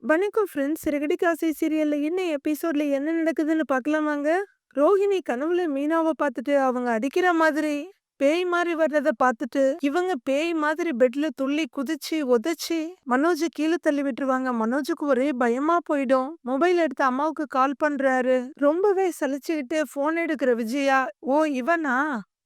வணக்கம் ஃப்ரெண்ட்ஸ். சிறகடிக்க ஆசை சீரியல்ல என்ன எபிசோட்ல என்ன நடக்குதுன்னு பார்க்கலாமாங்க? ரோஹிணி கனவுல மீனாவ பார்த்துட்டு அவங்க அடிக்கிற மாதிரி பேய் மாரி வர்றத பார்த்துட்டு இவங்க பேய் மாதிரி பெட்ல துள்ளி குதிச்சு உதைச்சு மனோஜ கீழே தள்ளி விட்டுருவாங்க. மனோஜுக்கு ஒரே பயமா போயிடும். மொபைல் எடுத்து அம்மாவுக்கு கால் பண்றாரு. ரொம்பவே சலிச்சுக்கிட்டு போன் எடுக்கிற விஜயா, ஓ இவனா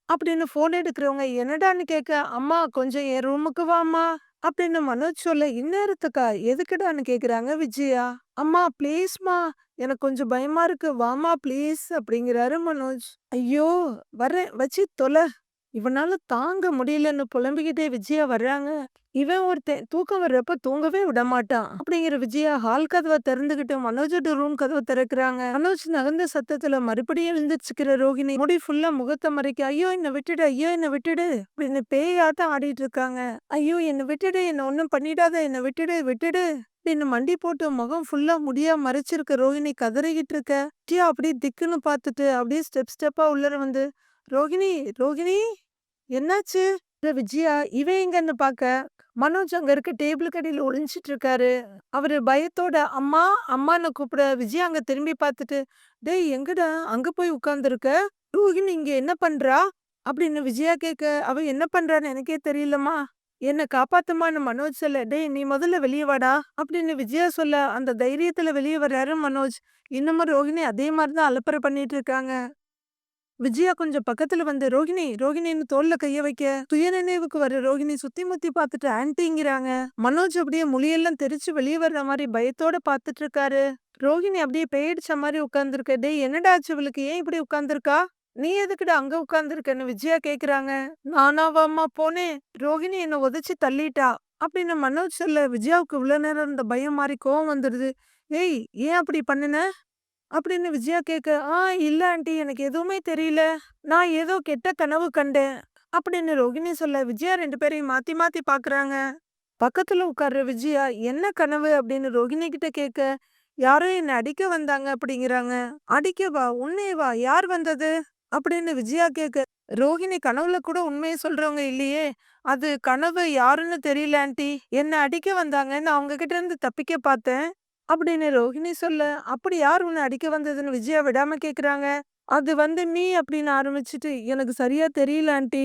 அப்படின்னு போன் எடுக்கிறவங்க என்னடான்னு கேட்க, அம்மா கொஞ்சம் என் ரூமுக்கு வாம்மா அப்படின்னு மனோஜ் சொல்ல, இந்நேரத்துக்கா எதுக்குடான்னு கேக்குறாங்க விஜயா. அம்மா ப்ளீஸ்மா, எனக்கு கொஞ்சம் பயமா இருக்கு, வாமா ப்ளீஸ் அப்படிங்கிறாரு மனோஜ். ஐயோ வரேன் வச்சு தொலை, இவனால தாங்க முடியலன்னு புலம்பிக்கிட்டே விஜயா வர்றாங்க. இவன் ஒருத்தன் தூக்கம் வர்றப்ப தூங்கவே விட மாட்டான் அப்படிங்கிற விஜயா ஹால் கதவை திறந்துகிட்டு மனோஜோட ரூம் கதவை திறக்கிறாங்க. மனோஜ் நகர்ந்த சத்தத்துல மறுபடியும் எழுந்திருச்சுக்கிற ரோகிணி முடி ஃபுல்லா முகத்தை மறைக்க, ஐயோ என்ன விட்டுடு, ஐயோ என்ன விட்டுடு அப்படின்னு பேயாட்டம் ஆடிட்டு இருக்காங்க. ஐயோ என்ன விட்டுடு, என்ன ஒண்ணும் பண்ணிடாத, என்ன விட்டுடு விட்டுடு அப்படின்னு மண்டி போட்டு முகம் ஃபுல்லா முடியா மறைச்சிருக்க ரோகிணி கதறிக்கிட்டு இருக்க. விஜயா அப்படியே திக்குன்னு பார்த்துட்டு அப்படியே ஸ்டெப் ஸ்டெப்பா உள்ளர வந்து, ரோகிணி ரோகிணி என்னாச்சு? விஜயா இவன் எங்கன்னு பாக்க, மனோஜ் அங்க இருக்க டேபிளுக்கு அடியில ஒளிஞ்சிட்டு இருக்காரு. அவரு பயத்தோட அம்மா அம்மான்னு கூப்பிட விஜயா அங்க திரும்பி பார்த்துட்டு, டேய் எங்கடா அங்க போய் உட்கார்ந்துருக்க, ரோஹிணி இங்க என்ன பண்றா அப்படின்னு விஜயா கேட்க, அவ என்ன பண்றான்னு எனக்கே தெரியலம்மா, என்ன காப்பாத்துமான்னு மனோஜ் சொல்ல, டேய் நீ முதல்ல வெளியே வாடா அப்படின்னு விஜயா சொல்ல, அந்த தைரியத்துல வெளியே வர்றாரு மனோஜ். இன்னமும் ரோஹிணி அதே மாதிரிதான் அலப்பறை பண்ணிட்டு இருக்காங்க. விஜயா கொஞ்சம் பக்கத்துல வந்து, ரோகிணி ரோகிணின்னு தோல்ல கைய வைக்க, துய நினைவுக்கு வர ரோகிணி சுத்தி முத்தி பார்த்துட்டு ஆன்ட்டிங்கிறாங்க. மனோஜ் அப்படியே மொழியெல்லாம் தெரிச்சு வெளியே வர்ற மாதிரி பயத்தோட பார்த்துட்டு இருக்காரு. ரோகிணி அப்படியே பேயடிச்ச மாதிரி உட்கார்ந்துருக்க. டேய் என்னடா ஆச்சு இவளுக்கு, ஏன் இப்படி உட்கார்ந்துருக்கா, நீ எதுக்குடா அங்க உட்கார்ந்துருக்கன்னு விஜயா கேக்குறாங்க. நானாவாம்மா போனேன், ரோகிணி என்ன உதைச்சு தள்ளிட்டா அப்படின்னு மனோஜ் சொல்ல, விஜயாவுக்கு இவ்வளவு நேரம் இருந்த பயம் மாதிரி கோவம் வந்துடுது. ஏய் ஏன் அப்படி பண்ணுன அப்படின்னு விஜயா கேட்க, இல்ல ஆண்டி எனக்கு எதுவுமே தெரியல, நான் ஏதோ கெட்ட கனவு கண்டேன் அப்படின்னு ரோகிணி சொல்ல, விஜயா 2 பேரையும் மாத்தி மாத்தி பாக்குறாங்க. பக்கத்துல உட்கார்ற விஜயா என்ன கனவு அப்படின்னு ரோகிணி கிட்ட கேட்க, யாரோ என்ன அடிக்க வந்தாங்க அப்படிங்கிறாங்க. அடிக்கவா, உன்னையவா, யார் வந்தது அப்படின்னு விஜயா கேட்க, ரோகிணி கனவுல கூட உண்மையை சொல்றவங்க இல்லையே, அது கனவு யாருன்னு தெரியல ஆண்டி, என்ன அடிக்க வந்தாங்க, நான் அவங்க கிட்ட இருந்து தப்பிக்க பார்த்தேன் அப்படின்னு ரோஹிணி சொல்ல, அப்படி யார் உன்னை அடிக்க வந்ததுன்னு விஜயா விடாம கேக்குறாங்க. அது வந்து நீ அப்படின்னு ஆரம்பிச்சுட்டு, எனக்கு சரியா தெரியல ஆண்டி.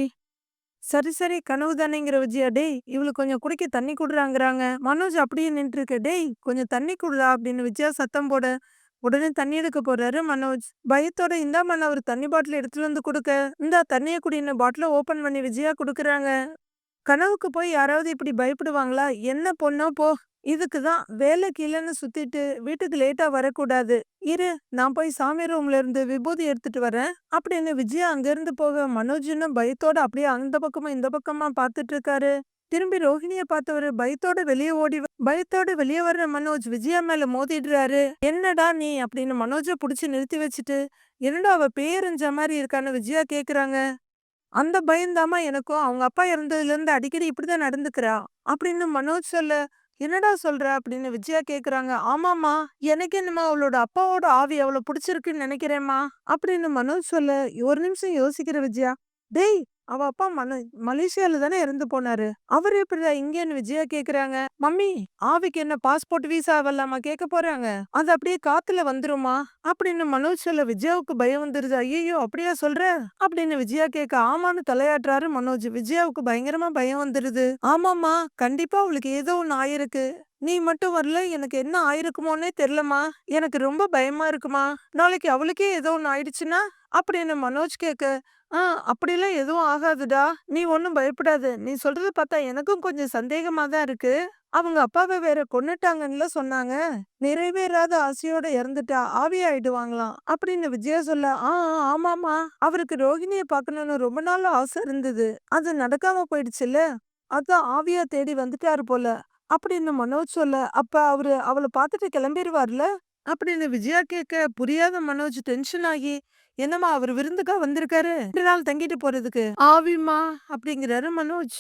சரி சரி கனவு தானேங்கிற விஜயா, டேய் இவளுக்கு கொஞ்சம் குடிக்க தண்ணி குடுறாங்கிறாங்க. மனோஜ் அப்படியே நின்று இருக்க, டேய் கொஞ்சம் தண்ணி குடுறா அப்படின்னு விஜயா சத்தம் போட, உடனே தண்ணி எடுக்க போறாரு மனோஜ். பயத்தோட இந்தாமண்ண ஒரு தண்ணி பாட்டில் எடுத்துட்டு வந்து கொடுக்க, இந்தா தண்ணியை குடின்னு பாட்டில ஓபன் பண்ணி விஜயா குடுக்குறாங்க. கனவுக்கு போய் யாராவது இப்படி பயப்படுவாங்களா? என்ன பொண்ணோ போ. இதுக்கு தான் வேலைக்கு இல்லைன்னு சுத்திட்டு வீட்டுக்கு லேட்டா வரக்கூடாது. இரு, நான் போய் சாமி ரூம்ல இருந்து விபூதி எடுத்துட்டு வரேன் அப்படின்னு விஜயா அங்கிருந்து போக, மனோஜ் இன்னும் பயத்தோட அப்படியே அந்த பக்கமா இந்த பக்கமா பார்த்துட்டு இருக்காரு. திரும்பி ரோஹிணிய பார்த்தவரு பயத்தோட வெளியே வர்ற மனோஜ் விஜயா மேல மோதிடுறாரு. என்னடா நீ அப்படின்னு மனோஜை புடிச்சு நிறுத்தி வச்சுட்டு, என்னடா அவ பேரஞ்ச மாதிரி இருக்கான்னு விஜயா கேக்குறாங்க. அந்த பயந்தாம்மா எனக்கும், அவங்க அப்பா இறந்ததுல இருந்து அடிக்கடி இப்படிதான் நடந்துக்கிறா அப்படின்னு மனோஜ் சொல்ல, என்னடா சொல்ற அப்படின்னு விஜயா கேக்குறாங்க. ஆமாமா, எனக்கு என்னமா அவளோட அப்பாவோட ஆவி அவளை பிடிச்சிருக்குன்னு நினைக்கிறேம்மா அப்படின்னு மனோஜ் சொல்ல, ஒரு நிமிஷம் யோசிக்கிற விஜயா, டேய் அவ அப்பா மலேசியால தானே இறந்து போனாரு, அவர் எப்படிடா இங்கன்னு விஜயா கேக்குறாங்க. மம்மி, ஆவிக்கு என்ன பாஸ்போர்ட் விசா வரலாமா கேட்க போறாங்க, அது அப்படியே காத்துல வந்துருமா அப்படின்னு மனோஜ் சொல்ல, விஜயாவுக்கு பயம் வந்துருது. ஐயோ அப்படியா சொல்ற அப்படின்னு விஜயா கேட்க, ஆமான்னு தலையாட்டுறாரு மனோஜ். விஜயாவுக்கு பயங்கரமா பயம் வந்துருது. ஆமாமா, கண்டிப்பா அவளுக்கு ஏதோ ஒண்ணு ஆயிருக்கு, நீ மட்டும் வரல, எனக்கு என்ன ஆயிருக்குமோன்னே தெரியலமா, எனக்கு ரொம்ப பயமா இருக்குமா, நாளைக்கு அவளுக்கே ஏதோ ஒண்ணு ஆயிடுச்சுன்னா அப்படின்னு மனோஜ் கேட்க, அப்படிலாம் எதுவும் ஆகாதுடா, நீ ஒன்னும் பயப்படாத, நீ சொல்றத பார்த்தா எனக்கும் கொஞ்சம் சந்தேகமா தான் இருக்கு, அவங்க அப்பாவை வேற கொன்னுட்டாங்கன்னு சொன்னாங்க, நிறைவேறாத ஆசையோட இறந்துட்டா ஆவி ஆயிடுவாங்களாம் அப்படின்னு விஜயா சொல்ல, ஆமாமா, அவருக்கு ரோகிணிய பார்க்கணும்னு ரொம்ப நாள் ஆசை இருந்தது, அது நடக்காம போயிடுச்சுல்ல, அதான் ஆவியா தேடி வந்துட்டாரு போல அப்படின்னு மனோஜ் சொல்ல, அப்ப அவரு அவளை பார்த்துட்டு கிளம்பிடுவார்ல அப்படின்னு விஜயா கேட்க, புரியாத மனோஜ் டென்ஷன் ஆகி, என்னம்மா அவர் விருந்துக்கா வந்திருக்காரு 2 நாள் தங்கிட்டு போறதுக்கு, ஆவிமா அப்படிங்கிறாரு மனோஜ்.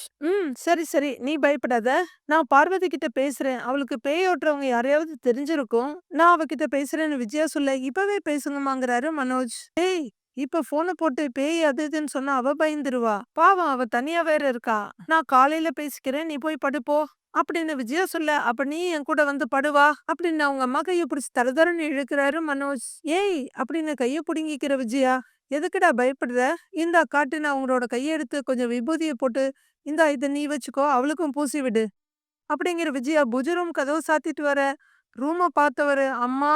சரி சரி நீ பயப்படாத, நான் பார்வதி கிட்ட பேசுறேன், அவளுக்கு பேய் ஓட்டுறவங்க யாரையாவது தெரிஞ்சிருக்கும், நான் அவகிட்ட பேசுறேன்னு விஜயா சொல்ல, இப்பவே பேசுங்கம்மாங்கிறாரு மனோஜ். ஏய் இப்ப போனை போட்டு பேய் அது இதுன்னு சொன்னா அவ பயந்துருவா, பாவம் அவ தனியா வேற இருக்கா, நான் காலையில பேசிக்கிறேன், நீ போய் படுப்போ அப்படின்னு விஜயா சொல்ல, அப்ப நீ என் கூட வந்து படுவா அப்படின்னு அவங்க அம்மா கைய பிடிச்சு தரதரன்னு இழுக்கிறாரு மனோஜ். ஏய் அப்படின்னு கைய புடுங்கிக்கிற விஜயா, எதுக்குடா பயப்படுற? இந்தா காட்டுன்னு அவங்களோட கைய எடுத்து கொஞ்சம் விபூதிய போட்டு, இந்தா இத நீ வச்சுக்கோ, அவளுக்கும் பூசி விடு அப்படிங்கிற விஜயா பூஜை ரூம் கதவு சாத்திட்டு வர, ரூம பார்த்தவரு, அம்மா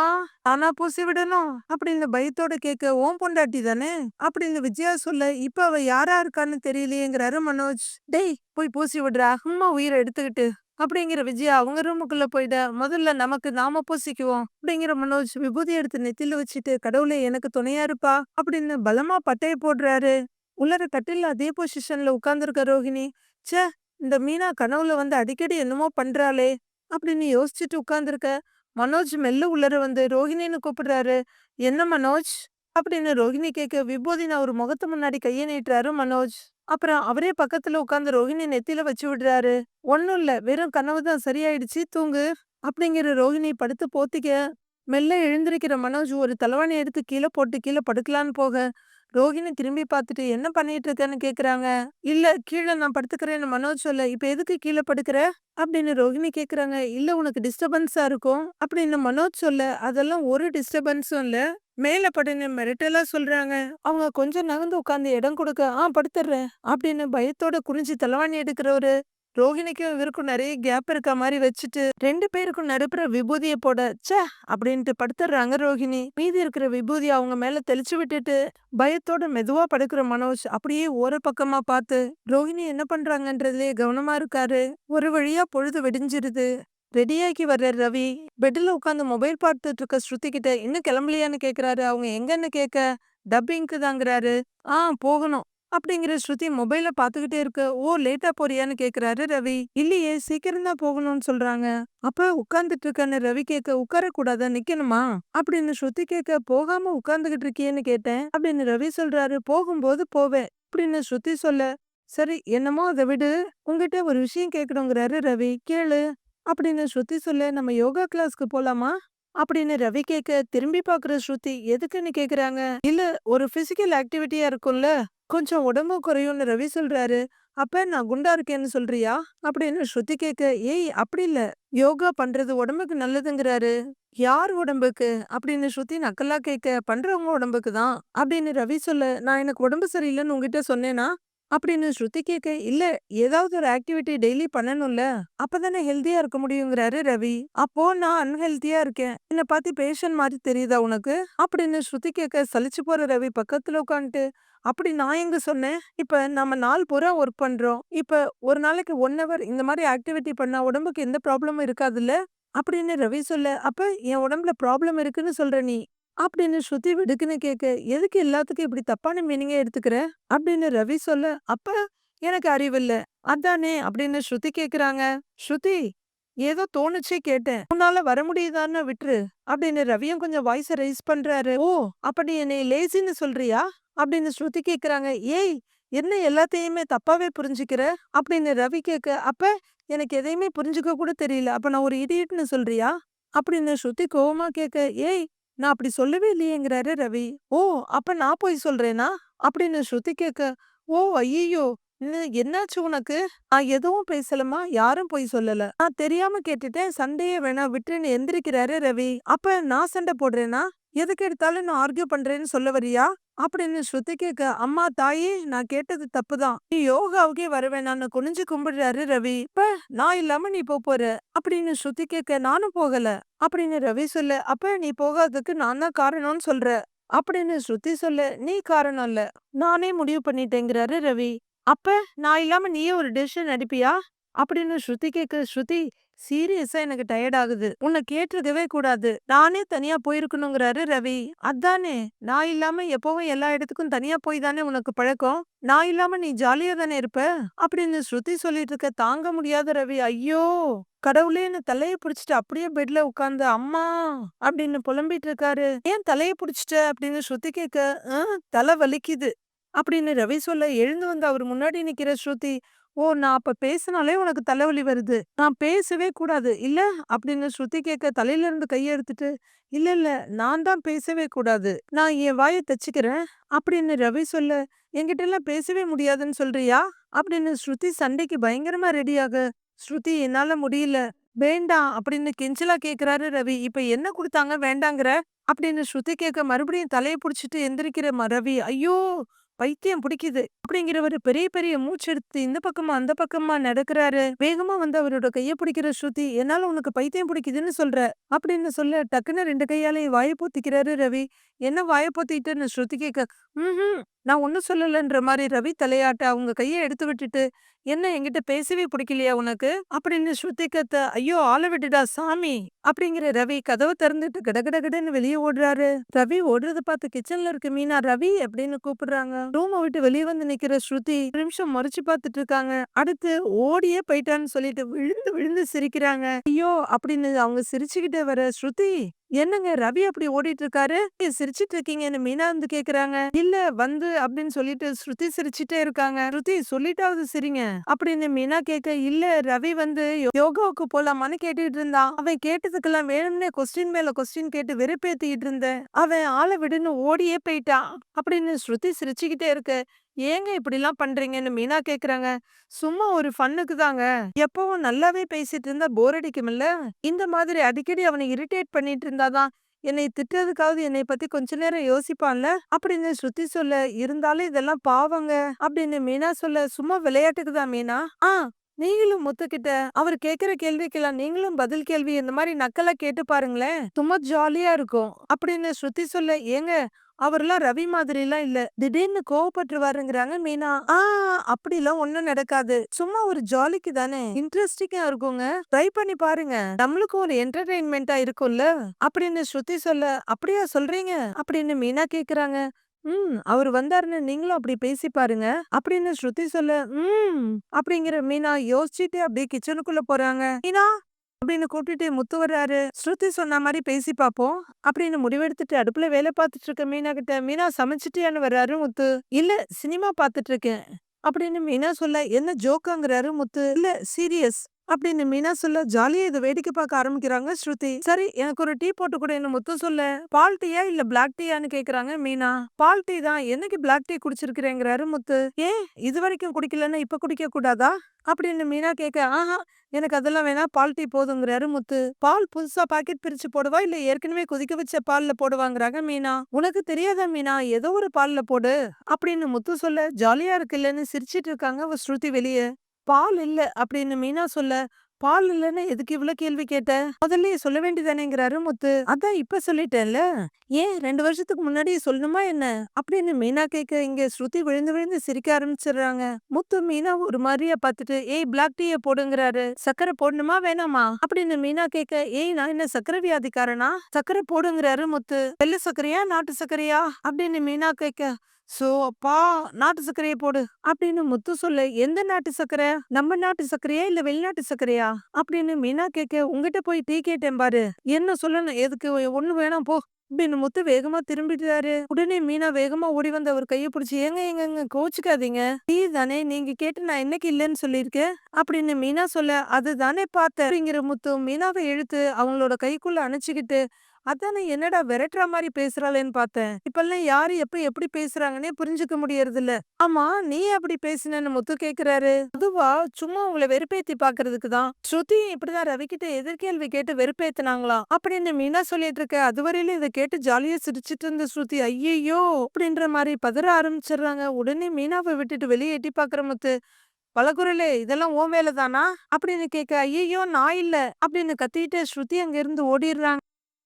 நானா பூசி விடணும் அப்படின்னு பயத்தோட கேட்க, ஓன் பொண்டாட்டி தானே அப்படின்னு விஜயா சொல்ல, இப்ப அவ யாரா இருக்கான்னு தெரியலையேங்கிறாரு மனோஜ். டேய் போய் பூசி விடுறா, அம்மா உயிரை எடுத்துக்கிட்டு அப்படிங்கிற விஜயா அவங்க ரூமுக்குள்ள போயிட, முதல்ல நமக்கு நாம பூசிக்குவோம் அப்படிங்கிற மனோஜ் விபூதி எடுத்து நெத்தில வச்சுட்டு, கடவுளே எனக்கு துணையா இருப்பா அப்படின்னு பலமா பட்டைய போடுறாரு. உள்ளர கட்டில்ல அதே பொசிஷன்ல உட்கார்ந்துருக்க ரோஹிணி, ச்சே இந்த மீனா கனவுல வந்து அடிக்கடி என்னமோ பண்றாளே அப்படின்னு யோசிச்சுட்டு உட்கார்ந்துருக்க, மனோஜ் மெல்ல உள்ளர வந்து ரோஹிணின்னு கூப்பிடுறாரு. என்ன மனோஜ் அப்படின்னு ரோஹிணி கேட்க, விபூதின்னு அவர் முகத்து முன்னாடி கையை நீட்டுறாரு மனோஜ். அப்புறம் அவரே பக்கத்துல உட்கார்ந்து ரோஹிணி நெத்தியில வச்சு விடுறாரு. ஒண்ணும் இல்ல, வெறும் கனவு தான், சரியாயிடுச்சு, தூங்கு அப்படிங்கிற ரோஹிணி படுத்து போத்திக்க, மெல்ல எழுந்திருக்கிற மனோஜ் ஒரு தலவாணி எடுத்து கீழே போட்டு கீழே படுக்கலான்னு போக, ரோஹிணி திரும்பி பார்த்துட்டு என்ன பண்ணிட்டு இருக்கேன்னு கேக்குறாங்க. இல்ல கீழே நான் படுத்துக்கிறேன்னு மனோஜ் சொல்ல, இப்ப எதுக்கு கீழே படுக்கிற அப்படின்னு ரோஹிணி கேக்குறாங்க. இல்ல உனக்கு டிஸ்டர்பன்ஸா இருக்கும் அப்படின்னு மனோஜ் சொல்ல, அதெல்லாம் ஒரு டிஸ்டர்பன்ஸும் இல்ல, மேல படுன்னு மிரட்டலா சொல்றாங்க. அவங்க கொஞ்சம் நகர்ந்து உட்கார்ந்து இடம் கொடுக்க, படுத்துடுறேன் அப்படின்னு பயத்தோட குறிஞ்சி தலவாணி எடுக்கிறவரு, ரோஹிணிக்கும் இவருக்கும் நிறைய கேப் இருக்க மாதிரி வச்சுட்டு 2 பேருக்கும் நடுப்புற விபூதியை போட, ச்சே அப்படின்ட்டு படுத்துடுறாங்க ரோஹிணி. மீதி இருக்கிற விபூதி அவங்க மேல தெளிச்சு விட்டுட்டு பயத்தோட மெதுவா படுக்கிற மனோஜ் அப்படியே ஒரு பக்கமா பார்த்து ரோஹிணி என்ன பண்றாங்கன்றதுலயே கவனமா இருக்காரு. ஒரு வழியா பொழுது வெடிஞ்சிருது. ரெடியாக்கி வர்ற ரவி பெட்ல உட்காந்து மொபைல் பார்த்துட்டு இருக்க ஸ்ருதி கிட்ட இன்னும் கிளம்பலையான்னு கேக்குறாரு. அவங்க எங்கன்னு கேட்க, டப்பிங்க்கு தாங்கிறாரு. போகணும் அப்படிங்கிற ஸ்ருதி மொபைல பாத்துக்கிட்டே இருக்க, ஓ லேட்டா போறியான்னு கேக்குறாரு ரவி. இல்லையே சீக்கிரம் தான் போகணும்னு சொல்றாங்க. அப்ப உட்கார்ந்துட்டு இருக்கன்னு ரவி கேட்க, உட்கார கூடாதா நிக்கணுமா அப்படின்னு ஸ்ருதி கேட்க, போகாம உட்கார்ந்துகிட்டு இருக்கியேன்னு கேட்டேன் அப்படின்னு ரவி சொல்றாரு. போகும்போது போவேன் அப்படின்னு ஸ்ருதி சொல்ல, சரி என்னமோ அதை விடு, உங்ககிட்ட ஒரு விஷயம் கேட்கணுங்கிறாரு ரவி. கேளு அப்படின்னு ஸ்ருதி சொல்ல, நம்ம யோகா கிளாஸ்க்கு போலாமா அப்படின்னு ரவி கேட்க, திரும்பி பாக்குற ஸ்ருதி எதுக்குன்னு கேக்குறாங்க. இல்ல ஒரு பிசிக்கல் ஆக்டிவிட்டியா இருக்கும்ல, கொஞ்சம் உடம்பு குறையும்னு ரவி சொல்றாரு. அப்ப நான் குண்டா இருக்கேன்னு சொல்றியா அப்படின்னு ஸ்ருதி கேட்க, ஏய் அப்படி இல்ல, யோகா பண்றது உடம்புக்கு நல்லதுங்கிறாரு. யார் உடம்புக்கு அப்படின்னு ஸ்ருதி நக்கலா கேட்க, பண்றவங்க உடம்புக்கு தான் அப்படின்னு ரவி சொல்ல, நான் எனக்கு உடம்பு சரியில்லைன்னு உங்ககிட்ட சொன்னேனா அப்படின்னு ஸ்ருதி கேட்க, இல்ல ஏதாவது ஒரு ஆக்டிவிட்டி டெய்லி பண்ணணும்ல, அப்பதானே ஹெல்தியா இருக்க முடியுங்கிறாரு ரவி. அப்போ நான் அன்ஹெல்தியா இருக்கேன், என்ன பார்த்து பேஷண்ட் மாதிரி தெரியுதா உனக்கு அப்படின்னு ஸ்ருதி கேட்க, சலிச்சு போற ரவி பக்கத்துல உட்காந்துட்டு, அப்படி நான் எங்க சொன்னேன், இப்ப நம்ம நாள் பூரா ஒர்க் பண்றோம், இப்ப ஒரு நாளைக்கு 1 hour இந்த மாதிரி ஆக்டிவிட்டி பண்ணா உடம்புக்கு எந்த ப்ராப்ளமும் இருக்காதுல்ல அப்படின்னு ரவி சொல்ல, அப்ப என் உடம்புல ப்ராப்ளம் இருக்குன்னு சொல்ற நீ அப்படின்னு ஸ்ருதி விடுக்குன்னு கேட்க, எதுக்கு எல்லாத்துக்கும் இப்படி தப்பான மீனிங்கா எடுத்துக்கிற அப்படின்னு ரவி சொல்ல, அப்ப எனக்கு அறிவில்ல அதானே அப்படின்னு ஸ்ருதி கேக்குறாங்க. ஸ்ருதி ஏதோ தோணுச்சே கேட்டேன், உன்னால வர முடியுதான்னு விட்டுரு அப்படின்னு ரவியும் கொஞ்சம் வாய்ஸ ரைஸ் பண்றாரு. ஓ அப்ப நீ என்னை லேசின்னு சொல்றியா அப்படின்னு ஸ்ருதி கேக்குறாங்க. ஏய் என்ன எல்லாத்தையுமே தப்பாவே புரிஞ்சுக்கிற அப்படின்னு ரவி கேட்க, அப்ப எனக்கு எதையுமே புரிஞ்சுக்க கூட தெரியல, அப்ப நான் ஒரு இடியட்னு சொல்றியா அப்படின்னு ஸ்ருதி கோவமா கேட்க, ஏய் நான் அப்படி சொல்லவே இல்லையேங்கிறாரு ரவி. ஓ அப்ப நான் போய் சொல்றேனா அப்படின்னு ஸ்ருதி கேட்க, ஓ ஐயோ என்னாச்சு உனக்கு? நான் எதுவும் பேசலமா, யாரும் போய் சொல்லல, நான் தெரியாம கேட்டுட்டேன், சண்டையே வேணா விட்டுன்னு எந்திரிக்கிறாரு ரவி. அப்ப நான் சண்டை போடுறேனா, எதுக்கு எடுத்தாலும் நான் ஆர்கியூ பண்றேன்னு சொல்ல வரியா அப்படின்னு ஸ்ருதி கேட்க, அம்மா தாயே நான் கேட்டது தப்புதான், நீ யோகாவுக்கே வர வேணான்னு குனிஞ்சு கும்பிடுறாரு ரவி. இப்ப நான் இல்லாம நீ போற அப்படின்னு ஸ்ருதி கேட்க, நானும் போகல அப்படின்னு ரவி சொல்ல, அப்ப நீ போகாததுக்கு நான் தான் காரணம்னு சொல்ற அப்படின்னு ஸ்ருதி சொல்ல, நீ காரணம் இல்ல, நானே முடிவு பண்ணிட்டேங்கிறாரு ரவி. அப்ப நான் இல்லாம நீயே ஒரு டெசிஷன் எடுப்பியா அப்படின்னு ஸ்ருதி கேட்க, ஸ்ருதி சீரியஸா எனக்கு டயர்ட் ஆகுது, உன்னை கேட்டிருக்கவே கூடாது, நானே தனியா போயிருக்கணுங்கிறாரு ரவி. அதானே நான் இல்லாம எப்பவும் எல்லா இடத்துக்கும் தனியா போய் தானே உனக்கு பழக்கம், நான் இல்லாம நீ ஜாலியா தானே இருப்ப அப்படின்னு ஸ்ருதி சொல்லிட்டு இருக்க, தாங்க முடியாத ரவி, ஐயோ கடவுளேன்னு தலைய புடிச்சிட்டு அப்படியே பெட்ல உட்கார்ந்து அம்மா அப்படின்னு புலம்பிட்டு இருக்காரு. ஏன் தலைய புடிச்சிட்ட அப்படின்னு ஸ்ருதி கேட்க, தலை வலிக்குது அப்படின்னு ரவி சொல்ல, எழுந்து வந்து அவர் முன்னாடி நிக்கிற ஸ்ருதி, ஓ நான் அப்ப பேசினாலே உனக்கு தலைவலி வருது, நான் பேசவே கூடாது இல்ல அப்படின்னு ஸ்ருதி கேட்க, தலையில இருந்து கைய எடுத்துட்டு, இல்ல இல்ல நான் தான் பேசவே கூடாது, நான் என் வாயை தச்சுக்கிறேன் அப்படின்னு ரவி சொல்ல, என்கிட்ட எல்லாம் பேசவே முடியாதுன்னு சொல்றியா அப்படின்னு ஸ்ருதி சண்டைக்கு பயங்கரமா ரெடியாக, ஸ்ருதி என்னால முடியல. வேண்டாம் அப்படின்னு கெஞ்சலா கேக்குறாரு ரவி. இப்ப என்ன குடுத்தாங்க வேண்டாங்கிற? அப்படின்னு ஸ்ருதி கேட்க மறுபடியும் தலைய புடிச்சுட்டு எந்திரிக்கிற ரவி. ஐயோ! பைத்தியம் பிடிக்குது. அப்படிங்கிறவரு பெரிய பெரிய மூச்செடுத்து இந்த பக்கமா, அந்த பக்கமா நடக்குறாரு. வேகமா வந்து அவரோட கைய பிடிக்கிற ஸ்ருதி. என்னால உனக்கு பைத்தியம் பிடிக்குதுன்னு சொல்ற. அப்படின்னு சொல்ல டக்குன்னு 2 கையாலயும் வாய பொத்திக்கிறாரு ரவி. என்ன வாய பொத்திக்கிட்டுன்னு ஸ்ருதி கேட்க, ம்ஹ்ம். நான் ஒண்ணும் சொல்லலன்ற மாரி ரவி தலையாட்ட அவங்க கைய எடுத்து விட்டுட்டு, என்ன என்கிட்ட பேசவே பிடிக்கலையா உனக்கு? அப்படின்னு ஸ்ருதி கத்த, ஐயோ! ஆள விடுடா சாமி! அப்படிங்கிற ரவி கதவ திறந்துட்டு கடகடகடன்னு வெளிய ஓடுறாரு. ரவி ஓடுறத பார்த்து கிச்சன்ல இருக்க மீனா, ரவி அப்படின்னு கூப்பிடுறாங்க. ரூம விட்டு வெளிய வந்து நிக்கிற ஸ்ருதி ஒரு நிமிஷம் முறைச்சு பார்த்துட்டு இருக்காங்க. அடுத்து ஓடியே போயிட்டான்னு சொல்லிட்டு விழுந்து விழுந்து சிரிக்கிறாங்க. ஐயோ! அப்படின்னு அவங்க சிரிச்சுக்கிட்டே வர, ஸ்ருதி என்னங்க ரவி அப்படி ஓடிட்டு இருக்காரு? ஏன் சிரிச்சிட்டு இருக்கீங்கன்னு மீனா வந்து கேக்குறாங்க. இல்ல வந்து அப்படின்னு சொல்லிட்டு ஸ்ருதி சிரிச்சுட்டே இருக்காங்க. ஸ்ருதி சொல்லிட்டாவது சிரிங்க அப்படின்னு மீனா கேட்க, இல்ல ரவி வந்து யோகாவுக்கு போலாமான்னு கேட்டுட்டு இருந்தான். அவன் கேட்டதுக்கெல்லாம் வேணும்னே கொஸ்டின் மேல கொஸ்டின் கேட்டு வெறுப்பேத்திட்டு இருந்தேன். அவன் ஆள விடுன்னு ஓடியே போயிட்டான் அப்படின்னு ஸ்ருதி சிரிச்சுக்கிட்டே இருக்க, ஏங்க இப்படிலாம் பண்றீங்கன்னு மீனா கேக்குறாங்க. சும்மா ஒரு ஃபன்னுக்கு தாங்க. எப்பவும் நல்லாவே பேசிட்டு இருந்தா போர் அடிக்கும்ல. இந்த மாதிரி அடிக்கடி அவனை இரிட்டேட் பண்ணிட்டு இருந்தாதான் என்னை திட்டுறதுக்காவது என்னை பத்தி கொஞ்ச நேரம் யோசிப்பான்ல அப்படின்னு ஸ்ருதி சொல்ல, இருந்தாலும் இதெல்லாம் பாவங்க அப்படின்னு மீனா சொல்ல, சும்மா விளையாட்டுக்கு தான் மீனா. ஆ நீங்களும் முத்துக்கிட்ட அவர் கேக்குற கேள்விக்கெல்லாம் நீங்களும் பதில் கேள்வி இந்த மாதிரி நக்கலா கேட்டு பாருங்களேன். சும்மா ஜாலியா இருக்கும் அப்படின்னு ஸ்ருதி சொல்ல, ஏங்க அவர்லாம் ரவி மாதிரிலாம் இல்ல. திடீர்னு கோவப்பட்டுருவாருங்கிறாங்க மீனா. அப்படிலாம் ஒண்ணும் நடக்காது. சும்மா ஒரு ஜாலிக்கு தானே. இன்ட்ரெஸ்டிங்கா இருக்குங்க. ட்ரை பண்ணி பாருங்க. நம்மளுக்கும் ஒரு என்டர்டெயின்மெண்டா இருக்கும்ல. அப்படின்னு ஸ்ருதி சொல்ல, அப்படியா சொல்றீங்க? அப்படின்னு மீனா கேக்குறாங்க. அவரு வந்தாருன்னு நீங்களும் அப்படி பேசி பாருங்க. அப்படின்னு ஸ்ருதி சொல்ல, அப்படிங்கிற மீனா யோசிச்சுட்டு அப்படியே கிச்சனுக்குள்ள போறாங்க. மீனா அப்படின்னு கூப்பிட்டுட்டு முத்து வர்றாரு. ஸ்ருதி சொன்ன மாரி பேசி பாப்போம் அப்படின்னு முடிவெடுத்துட்டு அடுப்புல வேலை பார்த்துட்டு இருக்க மீனா கிட்ட, மீனா சமைச்சிட்டியான்னு வர்றாரு முத்து. இல்ல சினிமா பார்த்துட்டு இருக்கேன் அப்படின்னு மீனா சொல்ல, என்ன ஜோக்காங்கிறாரு முத்து. இல்ல சீரியஸ் அப்படின்னு மீனா சொல்ல, ஜாலியா இதை வேடிக்கை பார்க்க ஆரம்பிக்கிறாங்க ஸ்ருதி. சரி எனக்கு ஒரு டீ போட்டு கொடுன்னு முத்து சொல்ல, பால் டீயா இல்ல பிளாக் டீயான்னு கேக்குறாங்க மீனா. பால் டீ தான், என்னைக்கு பிளாக் டீ குடிச்சிருக்கிறேங்கிறாரு முத்து. ஏன் இது வரைக்கும் குடிக்கலன்னா இப்ப குடிக்க கூடாதா அப்படின்னு மீனா கேட்க, ஆஹா எனக்கு அதெல்லாம் வேணாம் பால் டீ போதுங்கிறாரு முத்து. பால் புதுசா பாக்கெட் பிரிச்சு போடுவா இல்ல ஏற்கனவே கொதிக்க வச்ச பால்ல போடுவாங்கிறாங்க மீனா. உனக்கு தெரியாதா மீனா, ஏதோ ஒரு பால்ல போடு அப்படின்னு முத்து சொல்ல, ஜாலியா இருக்குல்லன்னு சிரிச்சிட்டு இருக்காங்க அவ ஸ்ருதி வெளிய. பால் இல்ல அப்படின்னு மீனா சொல்ல, பால் இல்லன்னு எதுக்கு இவ்ளோ கேள்வி கேட்ட? முதல்லயே சொல்ல வேண்டியதானேங்கிறாரு முத்து. அதான் இப்ப சொல்லிட்டேன்ல. ஏன் 2 வருஷத்துக்கு முன்னாடியே சொல்லணுமா என்ன? அப்படின்னு மீனா கேட்க, இங்க ஸ்ருதி விழுந்து விழுந்து சிரிக்க ஆரம்பிச்சிடுறாங்க. முத்து மீனா ஒரு மாதிரியா பார்த்துட்டு, ஏய் பிளாக் டீய போடுங்கிறாரு. சர்க்கரை போடணுமா வேணாமா அப்படின்னு மீனா கேட்க, ஏய் நான் என்ன சர்க்கரை வியாதிக்காரனா? சர்க்கரை போடுங்கிறாரு முத்து. வெள்ளை சர்க்கரையா நாட்டு சர்க்கரையா அப்படின்னு மீனா கேட்க, சோ அப்பா நாட்டு சர்க்கரையை போடு அப்படின்னு முத்து சொல்ல, எந்த நாட்டு சர்க்கரை? நம்ம நாட்டு சர்க்கரையா இல்ல வெளிநாட்டு சர்க்கரையா அப்படின்னு மீனா கேட்க, உங்ககிட்ட போய் டீ கேட்டேன் பாரு, என்ன சொல்லணும் எதுக்கு, ஒண்ணு வேணாம் போ அப்படின்னு முத்து வேகமா திரும்பிட்டாரு. உடனே மீனா வேகமா ஓடி வந்து அவர் கைய பிடிச்சி, ஏங்க கோச்சுக்காதீங்க, டீ தானே நீங்க கேட்டு நான் என்னைக்கு இல்லைன்னு சொல்லியிருக்கேன் அப்படின்னு மீனா சொல்ல, அதுதானே பார்த்தேன் அப்படிங்கிற முத்து மீனாவை இழுத்து அவங்களோட கைக்குள்ள அணைச்சுக்கிட்டு, அதானே என்னடா விரட்டுற மாரி பேசுறாளேன்னு பார்த்தேன். இப்பல்லாம் யாரு எப்ப எப்படி பேசுறாங்கன்னே புரிஞ்சுக்க முடியறதில்ல. ஆமா நீ அப்படி பேசினன்னு முத்து கேக்குறாரு. அதுவா சும்மா உங்களை வெறுப்பேத்தி பாக்குறதுக்கு தான். ஸ்ருதி இப்படிதான் ரவிக்கிட்ட எதிர்கேள்வி கேட்டு வெறுப்பேத்துனாங்களாம் அப்படின்னு மீனா சொல்லிட்டு இருக்க. அதுவரையில இதை கேட்டு ஜாலியா சிரிச்சிட்டு இருந்த ஸ்ருதி ஐயையோ அப்படின்ற மாதிரி பதற ஆரம்பிச்சிடுறாங்க. உடனே மீனாவை விட்டுட்டு வெளியே எட்டி பாக்குற முத்து, பலகுரலே இதெல்லாம் உன் வேலை தானா அப்படின்னு கேட்க, ஐயையோ நான் இல்ல அப்படின்னு கத்திட்டு ஸ்ருதி அங்க இருந்து ஓடிடுறாங்க.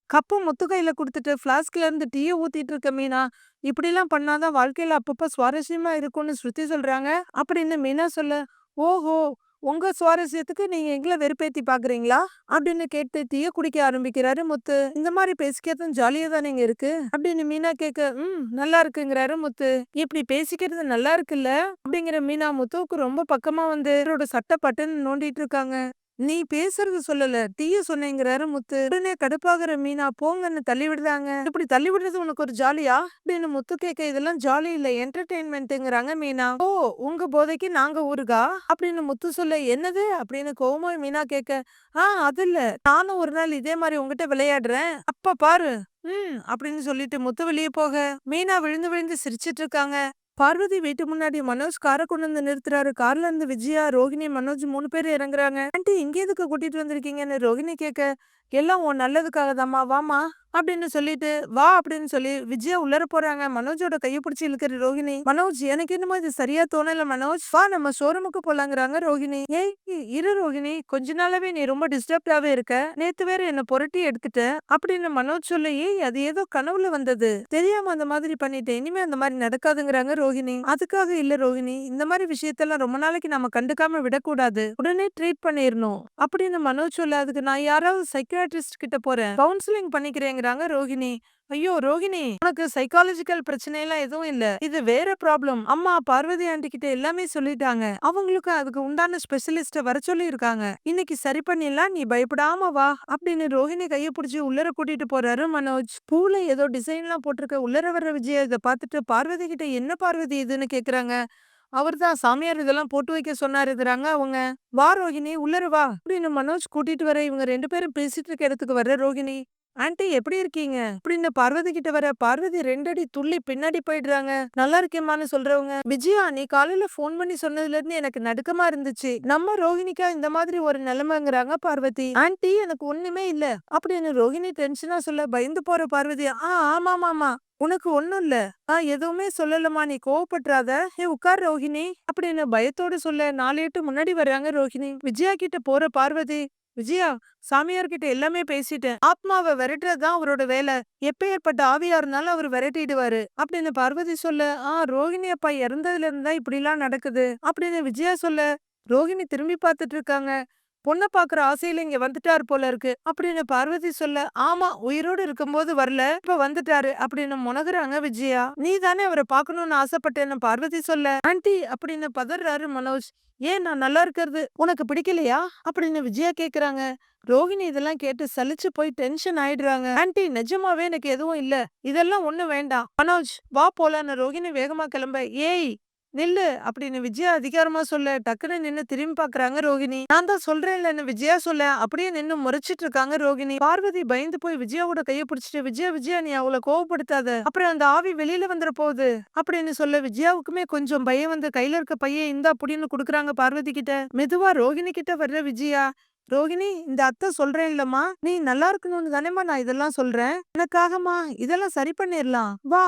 கப்பு முத்து கையில குடுத்துட்டு ஃப்ளாஸ்க்ல இருந்து டீய ஊத்திட்டு இருக்க மீனா, இப்படிலாம் பண்ணாதான் வாழ்க்கையில அப்பப்ப சுவாரஸ்யமா இருக்கும்னு ஸ்ருதி சொல்றாங்க. அப்படின்னு மீனா சொல்ல, ஓஹோ! உங்க சுவாரஸ்யத்துக்கு நீங்க எங்கள வெறுப்பேத்தி பாக்குறீங்களா? அப்படின்னு கேட்டு டீய குடிக்க ஆரம்பிக்கிறாரு முத்து. இந்த மாதிரி பேசிக்கிறதும் ஜாலியா தானேங்க இருக்கு அப்படின்னு மீனா கேட்க, நல்லா இருக்குங்கிறாரு முத்து. இப்படி பேசிக்கிறது நல்லா இருக்குல்ல அப்படிங்கிற மீனா முத்துவுக்கு ரொம்ப பக்கமா வந்து அவரோட சட்டை பட்டுன்னு நோண்டிட்டு இருக்காங்க. நீ பேசுறது சொல்லல டீய சொன்னேங்கிறாரு முத்து. உடனே கடுப்பாகிற மீனா போங்கன்னு தள்ளி விடுறாங்க. இப்படி தள்ளி விடுறது உனக்கு ஒரு ஜாலியா அப்படின்னு முத்து கேட்க, இதெல்லாம் ஜாலி இல்ல என்டர்டெயின்மெண்ட்ங்கிறாங்க மீனா. ஓ உங்க போதைக்கு நாங்க ஊருகா அப்படின்னு முத்து சொல்ல, என்னது அப்படின்னு கோவமா மீனா கேட்க, அது இல்ல நானும் ஒரு நாள் இதே மாதிரி உங்ககிட்ட விளையாடுறேன் அப்ப பாரு அப்படின்னு சொல்லிட்டு முத்து வெளியே போக மீனா விழுந்து விழுந்து சிரிச்சிட்டு இருக்காங்க. பார்வதி வீட்டு முன்னாடி மனோஜ் காரை கொண்டு வந்து நிறுத்துறாரு. கார்ல இருந்து விஜயா, ரோகிணி, மனோஜ் 3 பேரும் இறங்குறாங்க. ஆண்டி இங்க எதுக்கு கூட்டிட்டு வந்திருக்கீங்கன்னு ரோகிணி கேட்க, எல்லாம் உன் நல்லதுக்காக தாம்மா, வாமா அப்படின்னு சொல்லிட்டு, வா அப்படின்னு சொல்லி விஜயா உள்ளர போறாங்க. மனோஜோட கையை பிடிச்சி இழுக்கிற ரோகிணி, மனோஜ் எனக்கு என்னமோ இது சரியா தோணல மனோஜ், வா நம்ம ஷோரூமுக்கு போலாங்கிறாங்க ரோகிணி. ஏய் இரு ரோகிணி, கொஞ்ச நாளாவே நீ ரொம்ப டிஸ்டர்ப்டாவே இருக்க, நேத்து வேற என்ன புரட்டி எடுத்துட்ட அப்படின்னு மனோஜ் சொல்ல, ஏய் அது ஏதோ கனவுல வந்தது, தெரியாம அந்த மாதிரி பண்ணிட்டேன், இனிமே அந்த மாதிரி நடக்காதுங்கிறாங்க ரோகிணி. அதுக்காக இல்ல ரோகிணி, இந்த மாதிரி விஷயத்தெல்லாம் ரொம்ப நாளைக்கு நம்ம கண்டுக்காம விடக்கூடாது, உடனே ட்ரீட் பண்ணிடணும் அப்படின்னு மனோஜ் சொல்ல, அதுக்கு நான் யாராவது சைக்கியாட்ரிஸ்ட் கிட்ட போறேன், கவுன்சிலிங் பண்ணிக்கிறேங்கிறாங்க ரோகிணி. ஐயோ ரோகிணி, உனக்கு சைக்காலஜிக்கல் பிரச்சனை எல்லாம் எதுவும் இல்ல, இது வேற ப்ராப்ளம். அம்மா பார்வதி ஆண்டி கிட்ட எல்லாமே சொல்லிட்டாங்க, அவங்களுக்கு அதுக்கு உண்டான ஸ்பெஷலிஸ்ட வர சொல்லி இருக்காங்க, இன்னைக்கு சரி பண்ணிடலாம், நீ பயப்படாம வா அப்படின்னு ரோஹிணி கைய பிடிச்சி உள்ளர கூட்டிட்டு போறாரு மனோஜ். பூல ஏதோ டிசைன் எல்லாம் போட்டிருக்க உள்ளர வர்ற விஜயா இதை பார்த்துட்டு பார்வதி கிட்ட, என்ன பார்வதி இதுன்னு கேக்குறாங்க. அவர்தான் சாமியார் இதெல்லாம் போட்டு வைக்க சொன்னாருங்கிறாங்க அவங்க. வா ரோஹிணி உள்ளர வா அப்படின்னு மனோஜ் கூட்டிட்டு வர, இவங்க 2 பேரும் பேசிட்டு இருக்க இடத்துக்கு வர்ற ரோஹிணி, ஆண்டி எப்படி இருக்கீங்க அப்படின்னு பார்வதி கிட்ட வர, பார்வதி 2 அடி துள்ளி பின்னாடி போயிடுறாங்க. நல்லா இருக்கேம்மான்னு சொல்றவங்க, விஜயா நீ காலையில போன் பண்ணி சொன்னதுல இருந்து எனக்கு நடுக்கமா இருந்துச்சு, நம்ம ரோஹிணிக்கா இந்த மாதிரி ஒரு நிலைமைங்கிறாங்க பார்வதி. ஆண்டி எனக்கு ஒண்ணுமே இல்ல அப்படின்னு ரோஹிணி டென்ஷனா சொல்ல, பயந்து போற பார்வதி, ஆமாமாமா உனக்கு ஒண்ணும் இல்ல, எதுவுமே சொல்லலமா, நீ கோவப்படுறாத, ஏ உட்கார் ரோஹிணி அப்படின்னு பயத்தோடு சொல்ல, 4 எட்டு முன்னாடி வர்றாங்க ரோஹிணி. விஜயா கிட்ட போற பார்வதி, விஜயா சாமியார் கிட்ட எல்லாமே பேசிட்டேன், ஆத்மாவை விரட்டுறதுதான் அவரோட வேலை, எப்ப ஏற்பட்ட ஆவியா இருந்தாலும் அவர் விரட்டிடுவாரு அப்படின்னு பார்வதி சொல்ல, ரோஹிணி அப்பா இறந்ததுல இருந்தா இப்படி எல்லாம் நடக்குது அப்படின்னு விஜயா சொல்ல, ரோஹிணி திரும்பி பார்த்துட்டு இருக்காங்க. பொண்ண பாக்குற ஆசையில இங்க வந்துட்டாரு போல இருக்கு அப்படின்னு பார்வதி சொல்ல, ஆமா உயிரோடு இருக்கும்போது வரல, இப்ப வந்துட்டாரு அப்படின்னு முனகுறாங்க விஜயா. நீ தானே அவரை பாக்கணும்னு ஆசைப்பட்டேன்னு பார்வதி சொல்ல, ஆண்டி அப்படின்னு பதறாரு மனோஜ். ஏன் நான் நல்லா இருக்கிறது உனக்கு பிடிக்கலையா அப்படின்னு விஜயா கேக்குறாங்க. ரோஹிணி இதெல்லாம் கேட்டு சலிச்சு போய் டென்ஷன் ஆயிடுறாங்க. ஆண்டி நிஜமாவே எனக்கு எதுவும் இல்ல, இதெல்லாம் ஒண்ணு வேண்டாம், மனோஜ் வா போலான்னு ரோஹிணி வேகமா கிளம்ப, ஏய் நில்லு அப்படின்னு விஜயா அதிகாரமா சொல்ல, டக்குன்னு நின்னு திரும்பி பாக்குறாங்க ரோகிணி. நான் தான் சொல்றேன்லன்னு விஜயா சொல்ல, அப்படியே நின்னு முறைச்சிட்டு இருக்காங்க ரோகிணி. பார்வதி பயந்து போய் விஜயாவோட கைய பிடிச்சிட்டு, விஜயா விஜயா நீ அவளை கோவப்படுத்தாத, அப்புறம் அந்த ஆவி வெளியில வந்துட போகுது அப்படின்னு சொல்ல, விஜயாவுக்குமே கொஞ்சம் பயம் வந்து கையில இருக்க பையன் இந்தா அப்படின்னு குடுக்குறாங்க பார்வதி கிட்ட. மெதுவா ரோகிணி கிட்ட வர்ற விஜயா, ரோகிணி இந்த அத்தை சொல்றேன் இல்லம்மா, நீ நல்லா இருக்கணும்னு தானேம்மா நான் இதெல்லாம் சொல்றேன், எனக்காகமா இதெல்லாம் சரி பண்ணிடலாம், வா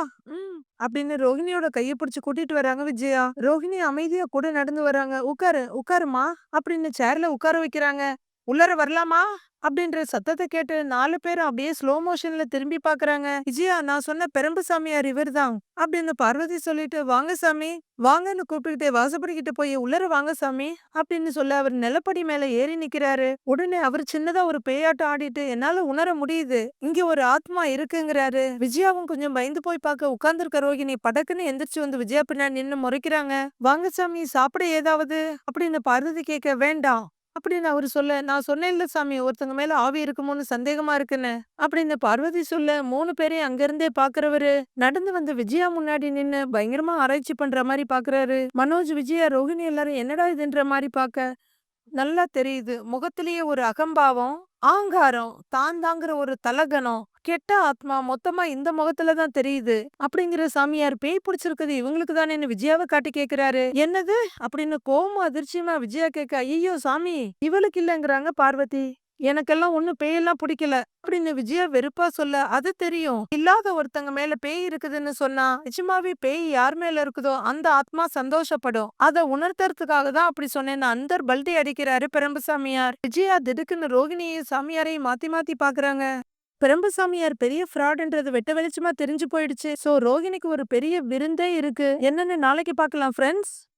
அப்படின்னு ரோஹிணியோட கைய பிடிச்சு கூட்டிட்டு வராங்க விஜயா. ரோஹிணி அமைதியா கூட நடந்து வராங்க. உட்காரு உட்காருமா அப்படின்னு சேர்ல உட்கார வைக்கிறாங்க. உள்ளர வரலாமா அப்படின்ற சத்தத்தை கேட்டு 4 பேரும் அப்படியே ஸ்லோ மோஷன்ல திரும்பி பாக்குறாங்க. விஜயா நான் சொன்ன பெரம்பு சாமியார் இவர்தான் அப்படின்னு பார்வதி சொல்லிட்டு, வாங்க சாமி வாங்கன்னு கூப்பிட்டுக்கிட்டே வாசப்படிக்கிட்ட போய் உள்ளர வாங்க சாமி அப்படின்னு சொல்ல, அவர் நிலப்படி மேல ஏறி நிக்கிறாரு. உடனே அவர் சின்னதா ஒரு பேயாட்டம் ஆடிட்டு, என்னால உணர முடியுது இங்க ஒரு ஆத்மா இருக்குங்கிறாரு. விஜயாவும் கொஞ்சம் பயந்து போய் பார்க்க உட்கார்ந்துருக்க ரோகிணி படக்குன்னு எந்திரிச்சு வந்து விஜயா பின்னாடி நின்னு முறைக்கிறாங்க. வாங்க சாமி சாப்பிட ஏதாவது அப்படின்னு பார்வதி கேட்க, வேண்டாம் அப்படின்னு அவரு சொல்ல, நான் சொன்னேன்ல சாமி ஒருத்தங்க மேல ஆவி இருக்குமோன்னு சந்தேகமா இருக்குன்னு அப்படின்னு பார்வதி சொல்ல, 3 பேரையும் அங்கிருந்தே பாக்குறவரு நடந்து வந்து விஜயா முன்னாடி நின்னு பயங்கரமா ஆராய்ச்சி பண்ற மாதிரி பாக்குறாரு. மனோஜ் விஜயா ரோஹிணி எல்லாரும் என்னடா இதுன்ற மாதிரி பாக்க நல்லா தெரியுது, முகத்திலேயே ஒரு அகம்பாவம், ஆங்காரம், தான் தாங்கிற ஒரு தலகணம், கெட்ட ஆத்மா மொத்தமா இந்த முகத்துல தான் தெரியுது அப்படிங்கிற சாமியார். பேய் பிடிச்சிருக்குது இவங்களுக்கு தானேன்னு விஜயாவை காட்டி கேக்குறாரு. என்னது அப்படின்னு கோவமா அதிர்ச்சியமா விஜயா கேட்க, ஐயோ சாமி இவளுக்கு இல்லங்கிறாங்க பார்வதி. எனக்கெல்லாம் ஒண்ணும் பேயெல்லாம் பிடிக்கல அப்படின்னு விஜயா வெறுப்பா சொல்ல, அது தெரியும், இல்லாத ஒருத்தங்க மேல பேய் இருக்குதுன்னு சொன்னா நிஜமாவே பேய் யார் மேல இருக்குதோ அந்த ஆத்மா சந்தோஷப்படும், அதை உணர்த்துறதுக்காக தான் அப்படி சொன்னேன்னு அந்தர் பல்டி அடிக்கிறாரு பெரம்பு சாமியார். விஜயா திடுக்குன்னு ரோகிணியையும் சாமியாரையும் மாத்தி மாத்தி பாக்குறாங்க. பெரம்பு சாமியார் பெரிய ஃப்ராட்ன்றது வெட்ட வெளிச்சமா தெரிஞ்சு போயிடுச்சு. சோ ரோகிணிக்கு ஒரு பெரிய விருந்தே இருக்கு. என்னன்னு நாளைக்கு பார்க்கலாம் ஃப்ரெண்ட்ஸ்.